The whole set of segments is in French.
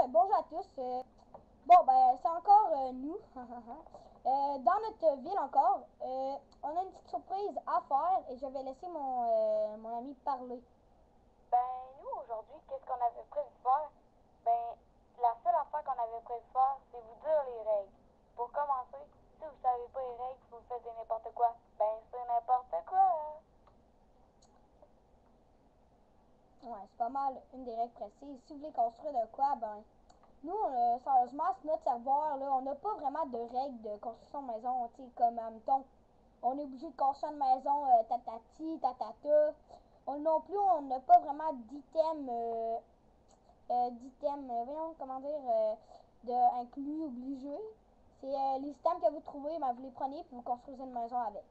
bonjour à tous. Bon, ben, c'est encore nous. Dans notre ville encore, on a une petite surprise à faire et je vais laisser mon ami parler. Ben, nous, aujourd'hui, qu'est-ce qu'on avait prévu de faire? Ben, la seule affaire qu'on avait prévu de faire, c'est vous dire les règles. Pour commencer, si vous savez pas les règles, vous faites n'importe quoi, ben, c'est n'importe quoi. Ouais, c'est pas mal une des règles précises. Si vous voulez construire de quoi, ben, nous, sérieusement, c'est notre serveur, là, on n'a pas vraiment de règles de construction de maison, tu sais, comme, mettons, on est obligé de construire une maison tatati, tatata. Non plus, on n'a pas vraiment d'items, voyons, comment dire, inclus, obligés. C'est les items que vous trouvez, ben, vous les prenez et vous construisez une maison avec.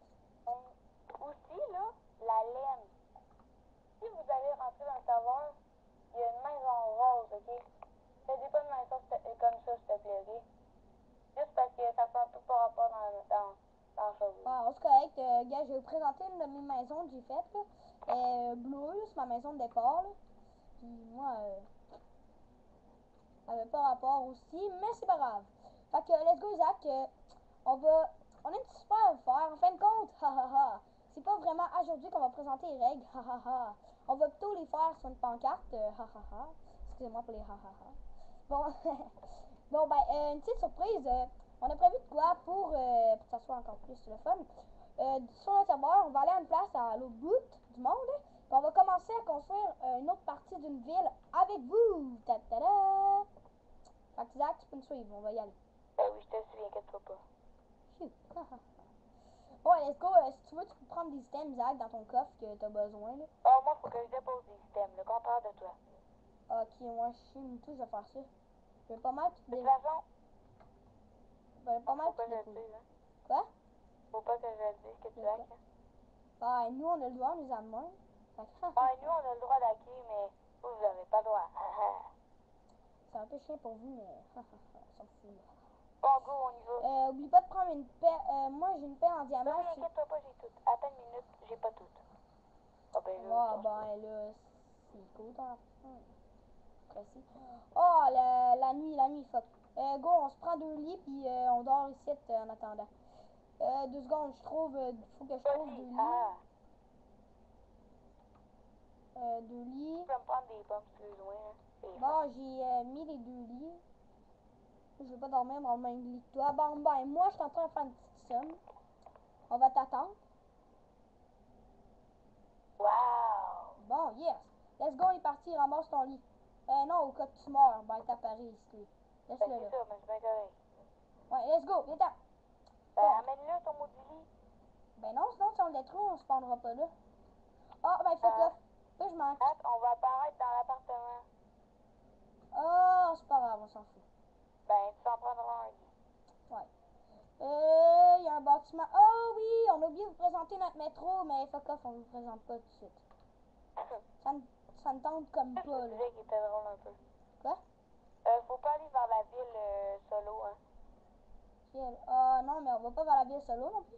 Aussi, là, la laine. Si vous allez rentrer dans le serveur, il y a une maison rose, ok? Faites pas une maison comme ça, s'il te plaît, ok? Juste parce que ça fait tout par rapport dans la chose. Ah, c'est correct. Gars, je vais vous présenter une de mes maisons que j'ai faites, là. Bleue, c'est ma maison de départ, là. Puis moi, ça n'avait pas rapport aussi, mais c'est pas grave. Fait que, let's go, Isaac. On a une super affaire. En fin de compte, c'est pas vraiment aujourd'hui qu'on va présenter les règles, On va plutôt les faire sur une pancarte, Excusez-moi pour les Bon, bon ben, une petite surprise. On a prévu de quoi pour que ça soit encore plus le fun. Sur le serveur, on va aller à une place à l'autre bout du monde. Puis on va commencer à construire une autre partie d'une ville avec vous. Ta-ta-da! Fait que Zach, tu peux me suivre, on va y aller. Ben oui, je te suis, inquiète-toi pas. Phew. Bon, let's go. Si tu veux, tu peux prendre des items, Zach, dans ton coffre que t'as besoin, là. Oh, moi, faut que je dépose des items, le contraire de toi. Ok, moi, je suis tout, je vais faire ça. Je vais pas mal tout De toute dé... façon, Je vais pas mal faut tout pas que je le déposer. dise, hein. Quoi? Faut pas que je le dise que tu hackes, hein. Bah, nous, on a le droit, on nous a main. Fait que, Ouais, nous, on a le droit d'hacker, mais vous avez pas le droit. c'est un peu chiant pour vous, mais on s'en fout. Bon, go, on y va. Oublie pas de prendre une paix. Moi, j'ai une paix en Ben diamant. oui, inquiète-toi pas, j'ai tout. Attends une minute, j'ai pas tout. Ah ben là, Ah, change pas. ben là, c'est cool, hein. Précis. Oh, la nuit, fuck. Go, on se prend 2 lits, puis on dort ici en attendant. 2 secondes, faut que je trouve 2 lits. Ah, 2 lits. tu peux me prendre des pommes si tu veux loin, hein. C'est fin. Bon, j'ai mis les 2 lits. Je vais pas dormir dans le même lit que toi. Bon, ben, moi, je suis en train de faire une petite somme. On va t'attendre. Wow! Bon, yes. Let's go, il est parti, ramasse ton lit. Non, au cas que tu meurs, ben, t'as Paris ici. Ben Laisse-le c'est là. ça, mais c'est bien correct. Ouais, let's go, viens-t'en. Ben Bon, amène-le ton maudit lit. ben non, sinon, si on le détruit, on se pendra pas là. Ah, ben, fuck Ah, off. Là, je manque. on va apparaître dans l'appartement. Oh, c'est pas grave, on s'en fout. Ben, tu t'en prendras un lit. Ouais. Il y a un bâtiment. Oh oui, on a oublié de vous présenter notre métro, mais fuck off, on vous présente pas tout de suite. Ça ne, ça ne tente comme Je pas, me là. disais qu'il était drôle un peu. Quoi? Faut pas aller vers la ville solo, hein. Ah non, mais on va pas vers la ville solo non plus.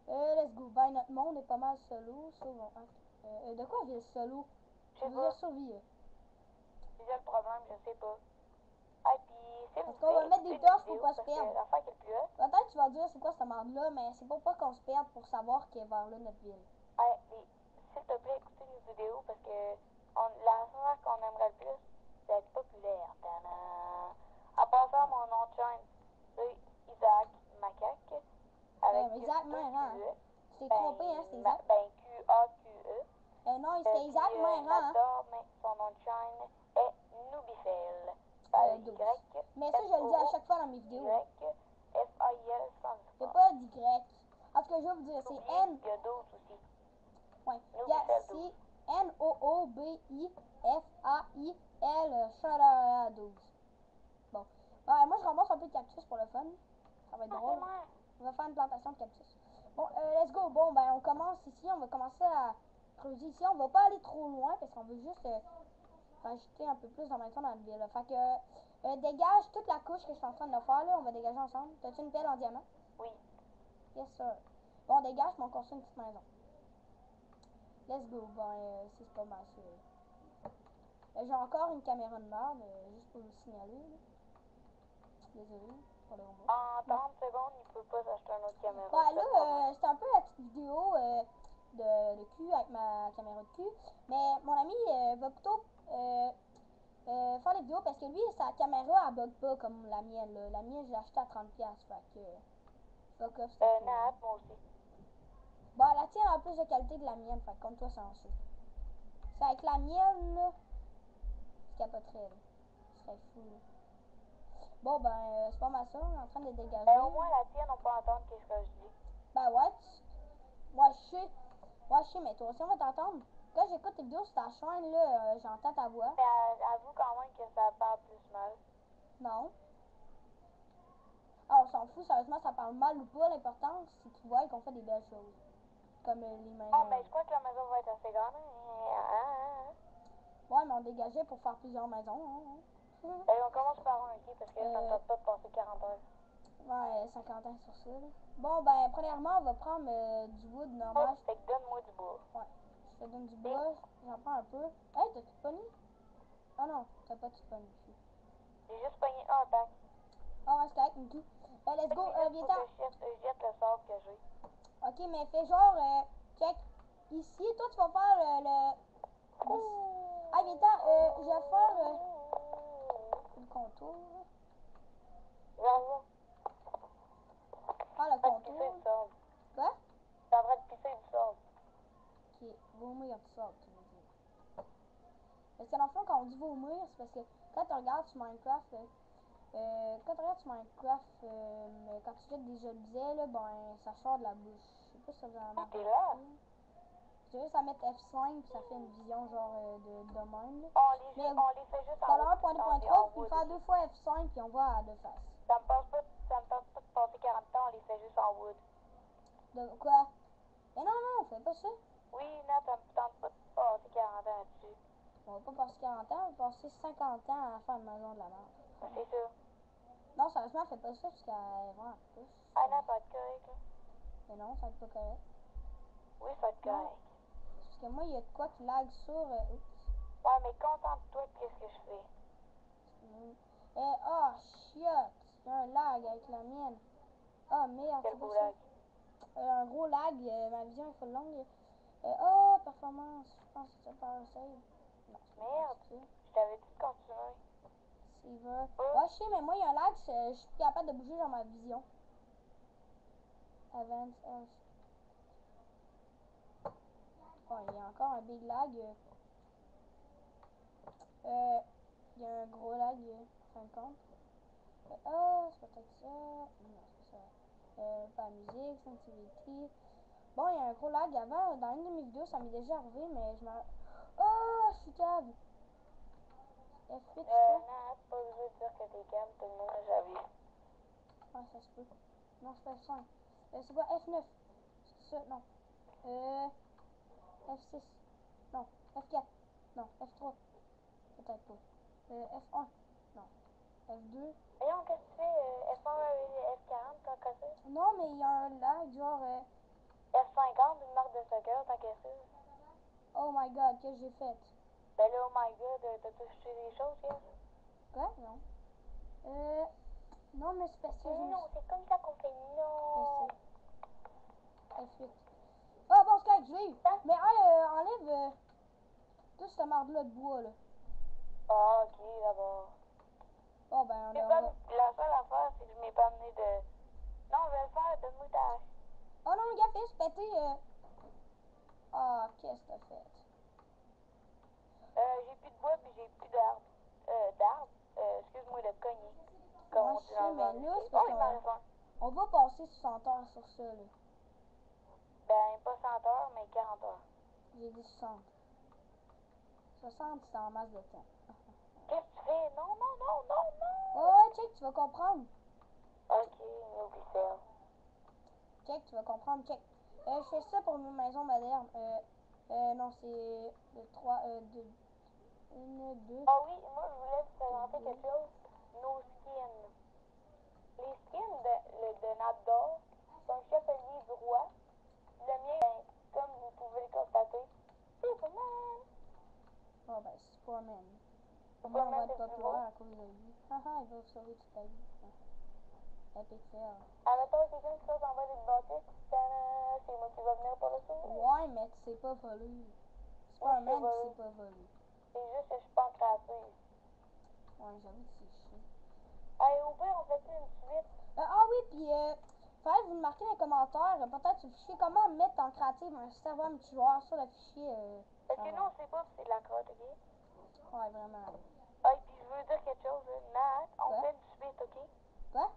Let's go. Ben, notre monde est pas mal solo. De quoi ville solo? Je Tu sais veux dire pas. survie? C'est ça le problème, je sais pas. Ah, puis s'il vous Parce qu'on va plaît, mettre écoutez des une torches pour vidéo pas se parce que perdre. l'affaire qui est le plus hot. Peut-être que tu vas dire c'est quoi cette merde-là, mais c'est pour pas qu'on se perde pour savoir qui est vers là notre ville. Hey, s'il te plaît, écoutez une vidéo parce que l'affaire qu'on aimerait le plus, c'est être populaire. Tadam! En passant, mon nom de chaîne, c'est Isaac Macaque avec Mais Isaac, deux hein? QE. Tu t'es trompé, hein, c'est Isaac? Ben QAQE. Non, c'était Isaac Meran, hein? J'adore, mais son nom de chaîne est Noubifel. Douce. Mais ça, je le dis à chaque fois dans mes vidéos. F-A-I-L sans Il n'y a pas d'Y. En tout cas, je vais vous dire, c'est N. Il y a 12 aussi. Ouais. Noubifel C'est Nooobifal 12. Bon. Ouais, moi, je ramasse un peu de cactus pour le fun. Ça va être drôle. On va faire une plantation de cactus. Bon, let's go. Bon, ben, on commence ici. On va commencer à creuser ici. On va pas aller trop loin parce qu'on veut juste rajouter un peu plus de maison dans la ville. Fait que, dégage toute la couche que je suis en train de faire, là. On va dégager ensemble. T'as-tu une pelle en diamant? Oui. Yes, sir. Bon, dégage, mais on construit une petite maison. Let's go. Ben, c'est pas mal ça. J'ai encore une caméra de merde, juste pour le signaler. Là. Désolé pour le remote. En 30 secondes, il peut pas s'acheter une autre caméra. Ben là, c'était un peu la petite vidéo de cul avec ma caméra de cul. Mais mon ami va plutôt faire les vidéos parce que lui, sa caméra, elle bug pas comme la mienne. Là. La mienne, je l'ai achetée à 30$. Fait que, fuck off, c'était fou. Nat, moi aussi. Bon, la tienne a plus de qualité que la mienne. Fait que comme toi, c'est en dessous. C'est avec la mienne, là. Je capoterais, là. Ce serait fou, là. Bon, ben, c'est pas ma soeur, on est en train de dégager. Ben, au moins, la tienne, on peut entendre qu'est-ce que je dis. Ben, ouais. Moi, je sais. Moi, je sais, mais toi aussi, on va t'entendre. Quand j'écoute tes vidéos sur ta chaîne, là, j'entends ta voix. Mais avoue quand même que ça parle plus mal. Non. Ah, on s'en fout, sérieusement, ça parle mal ou pas. L'important, c'est qu'ils voient qu'on fait des belles choses. Comme les maisons. Oh, mais je crois que la maison va être assez grande. Ouais, mais on dégageait pour faire plusieurs maisons. Hein. Allez, on commence par un, ok, parce que ça me tente pas de passer 40 heures. Ouais, 50 ans sur ça, là. Bon, ben, premièrement, on va prendre du wood normal. Oh, fait que donne-moi du bois. Ouais, je te donne du bois, j'en prends un peu. Hey, t'as tout pogné? Ah non, t'as pas tout pogné. J'ai juste pogné un pack. Ah ouais, c'est correct, une tout. Let's go, viens t'en. Je jette le sable que j'ai. Ok, mais fais genre, check. Ici, toi, tu vas faire le... Ah, viens t'en, je vais faire le contour. J'en Ah, le vais pisser contour. du sable. Quoi? T'es en train de pisser du sable. Ok, vomir du sable, tu veux dire. Parce que dans le fond, quand on dit vomir, c'est parce que quand tu regardes sur Minecraft, quand tu regardes sur Minecraft, quand tu jettes des objets, là, ben, ça sort de la bouche. Je sais pas si ça vous en a T'es là? j'ai juste à mettre F5 puis ça fait une vision genre de même. Là. Mais On les fait juste dans en le haut. 1.2.3, puis faire 2 fois F5 puis on voit à deux faces. Ça me tente pas de passer 40 ans, on les fait juste en wood. De quoi? Mais non, non, on fait pas ça. Oui, Nat, ça me tente pas de passer 40 ans là-dessus. On va pas passer 40 ans, on va passer 50 ans à faire une maison de la merde. C'est ça. Non, sérieusement, on fait pas ça parce qu'elle est vraiment plus. Ah, Nat, ça va être correct, là. Mais non, ça va être pas correct. Oui, ça va être Non. correct. Parce que moi, il y a de quoi qui lag sur. Oups. Ouais, mais contente-toi de qu'est-ce que je fais. Oh, chiotte! Il y a un lag avec la mienne. Oh merde, Quel c'est beau pas ça. lag. Un gros lag, ma vision est full longue. Oh, performance, je pense que c'est power save. Non, c'est Merde, pas ça. je t'avais dit de continuer. Saver. Ouais, je sais, mais moi, il y a un lag, je suis plus capable de bouger dans ma vision. Advance else. Bon, il y a encore un big lag. Il y a un gros lag, en fin de compte. Oh, c'est peut-être ça. Non, c'est pas ça. Pas musique, sensibility. Bon, il y a un gros lag avant. Dans une de mes vidéos, ça m'est déjà arrivé, mais je me... Oh, je suis cave. F8, je crois. Nat, pas besoin de dire que t'es calme, tout le monde a jamais. Ah, ça se peut. Non, c'est pas F5. C'est quoi F9? C'est ça? Non. F6. Non. F4. Non. F3. Peut-être pas. F1. Non. F2. Voyons, qu'est-ce que tu fais? F1 et F40, tant qu'à ça? Non, mais il y a un lag, genre... F50, une marque de soccer, tant qu'à ça? Oh my god, qu'est-ce que j'ai fait? Ben là, oh my god, t'as touché des choses, yes? Quoi? Non. Non, mais c'est parce que Non, c'est comme ça qu'on fait non. F8. Ah, bon, c'est correct, je l'ai eu. Mais enlève tout cette marde-là de bois, là. Ah, ok, d'abord. Oh, ben, La seule affaire, c'est que je m'ai pas amené de... Non, je vais le faire, donne-moi ta hache. Oh non, gars, fais se péter. Ah, qu'est-ce que t'as fait? J'ai plus de bois, puis j'ai plus d'arbres. D'arbres? Excuse-moi, de cogner. Comme Moi, on je dit sais, dans le mais monde. là, c'est Oh, parce il m'en reste un. qu'on va passer 60 heures sur ça, là. Ben, pas 100 heures, mais 40 heures. J'ai dit 60. 60, c'est en masse de temps. Qu'est-ce que tu fais? Non, non, non, non, non! Ouais, check, tu vas comprendre. Ok, oublie ça. Check, tu vas comprendre, check. Je fais ça pour une maison moderne. Non, c'est de 3, de 1, 2. Ah oui, moi, je voulais vous présenter quelque chose. Nos skins. Les skins de Nabdor sont un chevalier du roi. Le mien, ben, comme vous pouvez le constater, Superman. Oh, ben, Superman. Là, on va mettre être le plus populaire beau. à cause de lui. Haha, il va sauver toute ta vie. Epic fail. Admettons, quelqu'un qui saute en bas d'une bâtisse, c'est moi qui va venir pour le sauver. Ouais, mais tu sais pas voler. C'est Moi, pas un je sais man qui voler. sait pas voler. C'est juste que je suis pas en créative. Ouais, j'avoue que c'est chiant. Allez, au pire, on fait une suite. Ah oui, puis fallait vous le marquer dans les commentaires, peut-être sur le fichier, comment mettre en créative un serveur multijoueur sur le fichier. Parce que nous, on sait pas, c'est de la crotte, ok? Ouais, vraiment. Ah, et puis je veux dire quelque chose, là. Nat, on Quoi? fait une suite, ok? Quoi?